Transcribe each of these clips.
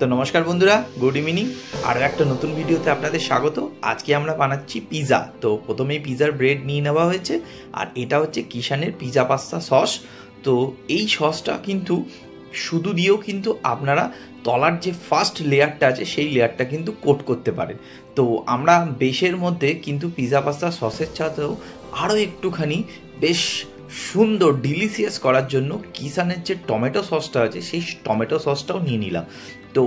তো নমস্কার বন্ধুরা, গুড ইভিনিং। আরও একটা নতুন ভিডিওতে আপনাদের স্বাগত। আজকে আমরা বানাচ্ছি পিৎজা। তো প্রথমেই পিৎজার ব্রেড নিয়ে নেওয়া হয়েছে, আর এটা হচ্ছে কিষানের পিৎজা পাস্তা সস। তো এই সসটা কিন্তু শুধু দিয়েও কিন্তু আপনারা তলার যে ফার্স্ট লেয়ারটা আছে সেই লেয়ারটা কিন্তু কোট করতে পারেন। তো আমরা বেশের মধ্যে কিন্তু পিৎজা পাস্তা সসের সাথেও আরও একটুখানি বেশ সুন্দর ডিলিশিয়াস করার জন্য কিষানের যে টমেটো সসটা আছে সেই টমেটো সসটাও নিয়ে নিলাম। তো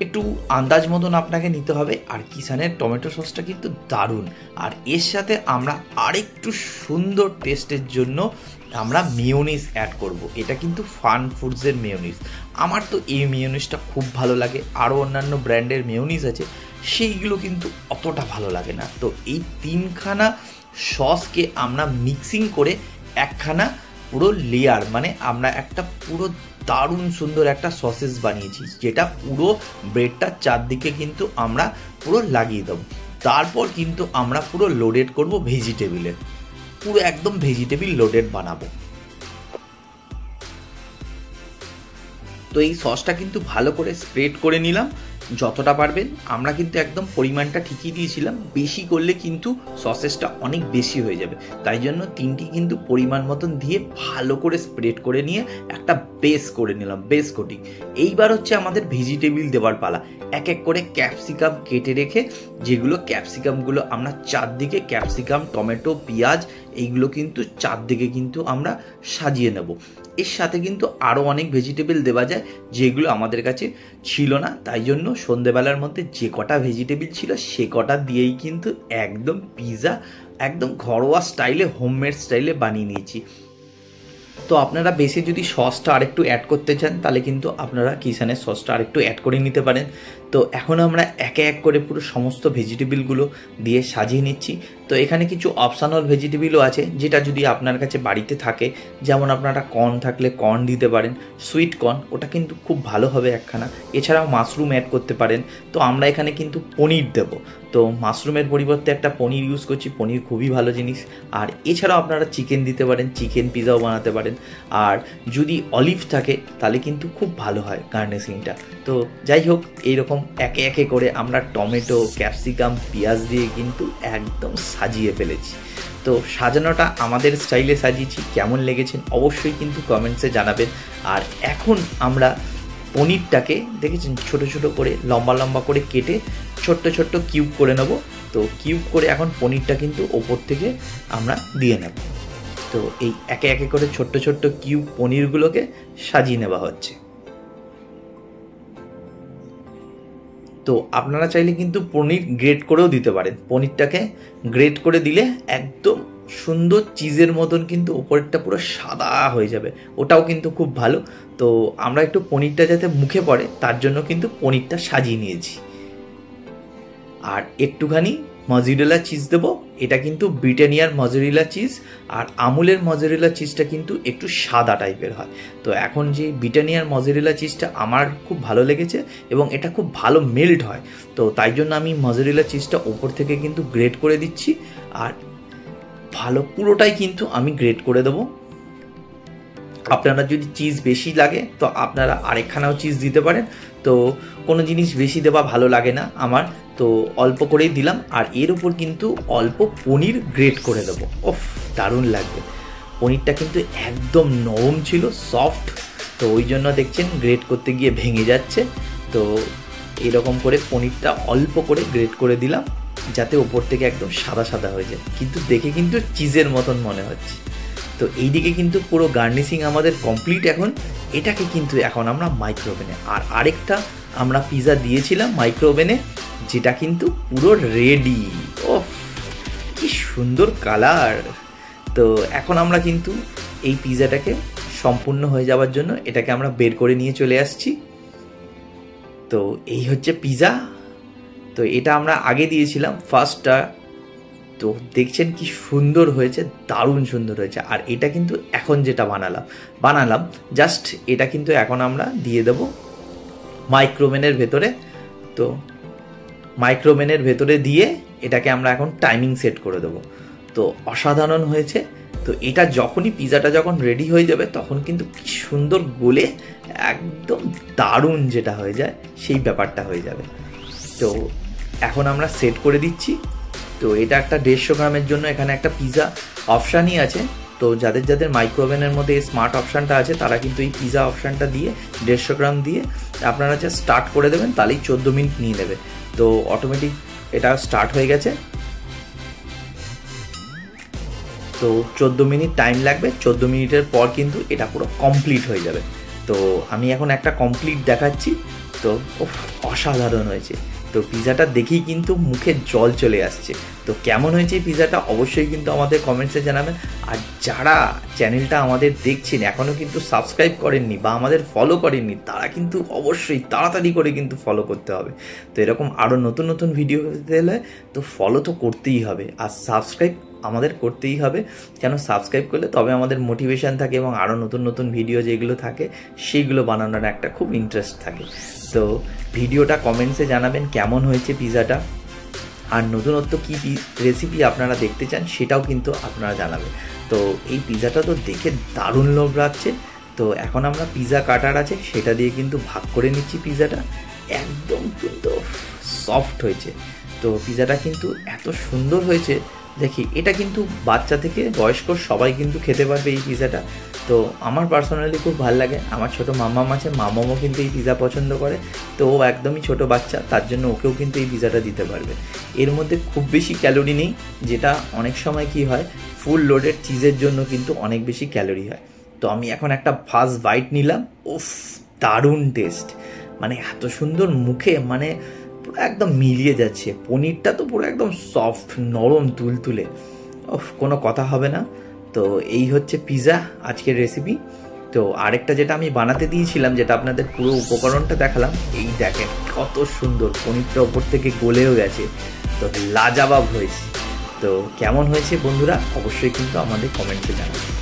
একটু আন্দাজ মতন আপনাকে নিতে হবে। আর কিষানের টমেটো সসটা কিন্তু দারুণ। আর এর সাথে আমরা আরেকটু সুন্দর টেস্টের জন্য আমরা মেয়োনিজ অ্যাড করব। এটা কিন্তু ফান ফুডসের মেয়োনিজ। আমার তো এই মেয়োনিজটা খুব ভালো লাগে। আরও অন্যান্য ব্র্যান্ডের মেয়োনিজ আছে, সেইগুলো কিন্তু অতটা ভালো লাগে না। তো এই তিনখানা সসকে আমরা মিক্সিং করে একখানা পুরো লেয়ার, মানে আমরা একটা পুরো দারুণ সুন্দর একটা সসেস বানিয়েছি, যেটা পুরো ব্রেডটার চারদিকে কিন্তু আমরা পুরো লাগিয়ে দেবো। তারপর কিন্তু আমরা পুরো লোডেড করব ভেজিটেবিলের, পুরো একদম ভেজিটেবিল লোডেড বানাবো। তো এই সসটা কিন্তু ভালো করে স্প্রেড করে নিলাম যতটা পারবেন। আমরা কিন্তু একদম পরিমাণটা ঠিকই দিয়েছিলাম, বেশি করলে কিন্তু সসেসটা অনেক বেশি হয়ে যাবে। তাই জন্য তিনটি কিন্তু পরিমাণ মতন দিয়ে ভালো করে স্প্রেড করে নিয়ে একটা বেস করে নিলাম, বেস কোটিং। এইবার হচ্ছে আমাদের ভেজিটেবিল দেওয়ার পালা। এক এক করে ক্যাপসিকাম কেটে রেখে, যেগুলো ক্যাপসিকামগুলো আমরা চারদিকে ক্যাপসিকাম, টমেটো, পেঁয়াজ এইগুলো কিন্তু চারদিকে কিন্তু আমরা সাজিয়ে নেব। এর সাথে কিন্তু আরও অনেক ভেজিটেবল দেওয়া যায়, যেগুলো আমাদের কাছে ছিল না। তাই জন্য সন্ধেবেলার মধ্যে যে কটা ভেজিটেবল ছিল সে কটা দিয়েই কিন্তু একদম পিৎজা একদম ঘরোয়া স্টাইলে, হোমমেড স্টাইলে বানিয়ে নিয়েছি। তো আপনারা বেশি যদি সসটা আরেকটু অ্যাড করতে চান তাহলে কিন্তু আপনারা কিষানের সসটা আরেকটু অ্যাড করে নিতে পারেন। তো এখন আমরা একে এক করে পুরো সমস্ত ভেজিটেবলগুলো দিয়ে সাজিয়ে নিচ্ছি। তো এখানে কিছু অপশনাল ভেজিটেবলও আছে, যেটা যদি আপনার কাছে বাড়িতে থাকে, যেমন আপনারা কর্ন থাকলে কর্ন দিতে পারেন, সুইট কর্ন, ওটা কিন্তু খুব ভালো হবে একখানা। এছাড়াও মাশরুম অ্যাড করতে পারেন। তো আমরা এখানে কিন্তু পনির দেব। তো মাশরুমের পরিবর্তে একটা পনির ইউজ করছি, পনির খুবই ভালো জিনিস। আর এছাড়াও আপনারা চিকেন দিতে পারেন, চিকেন পিৎজাও বানাতে পারেন। আর যদি অলিভ থাকে তাহলে কিন্তু খুব ভালো হয় গার্নিশিংটা। তো যাই হোক, এইরকম একে একে করে আমরা টমেটো, ক্যাপসিকাম, পেঁয়াজ দিয়ে কিন্তু একদম সাজিয়ে ফেলেছি। তো সাজানোটা আমাদের স্টাইলে সাজিয়েছি, কেমন লেগেছেন অবশ্যই কিন্তু কমেন্টসে জানাবেন। আর এখন আমরা পনিরটাকে দেখেছেন ছোট ছোট করে লম্বা লম্বা করে কেটে ছোট্ট ছোট্ট কিউব করে নেব। তো কিউব করে এখন পনিরটা কিন্তু ওপর থেকে আমরা দিয়ে নেব। তো এই একে একে করে ছোট্ট ছোট্ট কিউব পনিরগুলোকে সাজিয়ে নেওয়া হচ্ছে। তো আপনারা চাইলে কিন্তু পনির গ্রেট করেও দিতে পারেন। পনিরটাকে গ্রেট করে দিলে একদম সুন্দর চিজের মতন কিন্তু ওপরটা পুরো সাদা হয়ে যাবে, ওটাও কিন্তু খুব ভালো। তো আমরা একটু পনিরটা যাতে মুখে পড়ে তার জন্য কিন্তু পনিরটা সাজিয়ে নিয়েছি। আর একটুখানি মজেরেলা চিজ দেবো। এটা কিন্তু ব্রিটানিয়ার মজেরেলা চিজ, আর আমুলের মজেরেলা চিজটা কিন্তু একটু সাদা টাইপের হয়। তো এখন যে ব্রিটানিয়ার মজেরেলা চিজটা আমার খুব ভালো লেগেছে এবং এটা খুব ভালো মেল্ট হয়। তো তাই জন্য আমি মজেরেলা চিজটা ওপর থেকে কিন্তু গ্রেট করে দিচ্ছি। আর ভালো পুরোটাই কিন্তু আমি গ্রেট করে দেবো। আপনারা যদি চিজ বেশি লাগে তো আপনারা আরেকখানাও চিজ দিতে পারেন। তো কোনো জিনিস বেশি দেওয়া ভালো লাগে না আমার, তো অল্প করেই দিলাম। আর এর উপর কিন্তু অল্প পনির গ্রেট করে দেবো। ওফ, দারুণ লাগবে। পনিরটা কিন্তু একদম নরম ছিল, সফট। তো ওই জন্য দেখছেন গ্রেট করতে গিয়ে ভেঙে যাচ্ছে। তো এরকম করে পনিরটা অল্প করে গ্রেট করে দিলাম, যাতে ওপর থেকে একদম সাদা সাদা হয়ে যায়, কিন্তু দেখে কিন্তু চিজের মতন মনে হচ্ছে। তো এইদিকে কিন্তু পুরো গার্নিশিং আমাদের কমপ্লিট। এখন এটাকে কিন্তু এখন আমরা মাইক্রোওভেনে, আর আরেকটা আমরা পিৎজা দিয়েছিলাম মাইক্রোওভেনে, যেটা কিন্তু পুরো রেডি। ও কি সুন্দর কালার। তো এখন আমরা কিন্তু এই পিৎজাটাকে সম্পূর্ণ হয়ে যাওয়ার জন্য এটাকে আমরা বের করে নিয়ে চলে আসছি। তো এই হচ্ছে পিৎজা। তো এটা আমরা আগে দিয়েছিলাম ফার্স্টটা। তো দেখছেন কি সুন্দর হয়েছে, দারুণ সুন্দর হয়েছে। আর এটা কিন্তু এখন যেটা বানালাম জাস্ট এটা কিন্তু এখন আমরা দিয়ে দেব মাইক্রোওভেনের ভেতরে। তো মাইক্রোওভেনের ভেতরে দিয়ে এটাকে আমরা এখন টাইমিং সেট করে দেবো। তো অসাধারণ হয়েছে। তো এটা যখনই পিৎজাটা যখন রেডি হয়ে যাবে তখন কিন্তু কি সুন্দর গলে একদম দারুণ যেটা হয়ে যায় সেই ব্যাপারটা হয়ে যাবে। তো এখন আমরা সেট করে দিচ্ছি। তো এটা একটা 150 গ্রামের জন্য এখানে একটা পিৎজা অপশানই আছে। তো যাদের যাদের মাইক্রোওভেনের মধ্যে এই স্মার্ট অপশানটা আছে তারা কিন্তু এই পিৎজা অপশানটা দিয়ে 150 গ্রাম দিয়ে আপনারা যা স্টার্ট করে দেবেন তাহলেই 14 মিনিট নিয়ে নেবে। তো অটোমেটিক এটা স্টার্ট হয়ে গেছে। তো 14 মিনিট টাইম লাগবে। 14 মিনিটের পর কিন্তু এটা পুরো কমপ্লিট হয়ে যাবে। তো আমি এখন একটা কমপ্লিট দেখাচ্ছি। তো অসাধারণ হয়েছে। তো পিৎজাটা দেখেই কিন্তু মুখে জল চলে আসছে। তো কেমন হয়েছে এই পিৎজাটা অবশ্যই কিন্তু আমাদের কমেন্টসে জানাবেন। আর যারা চ্যানেলটা আমাদের দেখছেন এখনও কিন্তু সাবস্ক্রাইব করেননি বা আমাদের ফলো করেননি তারা কিন্তু অবশ্যই তাড়াতাড়ি করে কিন্তু ফলো করতে হবে। তো এরকম আরও নতুন নতুন ভিডিও পেতে হলে তো ফলো তো করতেই হবে আর সাবস্ক্রাইব আমাদের করতেই হবে। কেন সাবস্ক্রাইব করলে তবে আমাদের মোটিভেশান থাকে এবং আরও নতুন নতুন ভিডিও যেগুলো থাকে সেইগুলো বানানোর একটা খুব ইন্টারেস্ট থাকে। তো ভিডিওটা কমেন্টসে জানাবেন কেমন হয়েছে পিৎজাটা, আর নতুনত্ব কী রেসিপি আপনারা দেখতে চান সেটাও কিন্তু আপনারা জানাবেন। তো এই পিৎজাটা তো দেখে দারুণ লোভ লাগছে। তো এখন আমরা পিৎজা কাটার আছে সেটা দিয়ে কিন্তু ভাগ করে নিচ্ছি পিৎজাটা। একদম কিন্তু সফট হয়েছে। তো পিৎজাটা কিন্তু এত সুন্দর হয়েছে দেখি। এটা কিন্তু বাচ্চা থেকে বয়স্ক সবাই কিন্তু খেতে পারবে এই পিৎজাটা। তো আমার পার্সোনালি খুব ভালো লাগে। আমার ছোটো মামাম আছে, মামামও কিন্তু এই পিৎজা পছন্দ করে। তো ও একদমই ছোটো বাচ্চা, তার জন্য ওকেও কিন্তু এই পিৎজাটা দিতে পারবে। এর মধ্যে খুব বেশি ক্যালোরি নেই, যেটা অনেক সময় কি হয় ফুল লোডেড চিজের জন্য কিন্তু অনেক বেশি ক্যালোরি হয়। তো আমি এখন একটা ফার্স্ট বাইট নিলাম। উফ, দারুণ টেস্ট, মানে এত সুন্দর মুখে, মানে পুরো একদম মিলিয়ে যাচ্ছে। পনিরটা তো পুরো একদম সফট, নরম, তুলতুলে, কোনো কথা হবে না। তো এই হচ্ছে পিৎজা আজকের রেসিপি। তো আরেকটা যেটা আমি বানাতে দিয়েছিলাম, যেটা আপনাদের পুরো উপকরণটা দেখালাম, এই দেখেন কত সুন্দর পনিরটা ওপর থেকে গলেও গেছে। তো লাজবাব হয়েছে। তো কেমন হয়েছে বন্ধুরা অবশ্যই কিন্তু আমাদের কমেন্টে জানাবেন।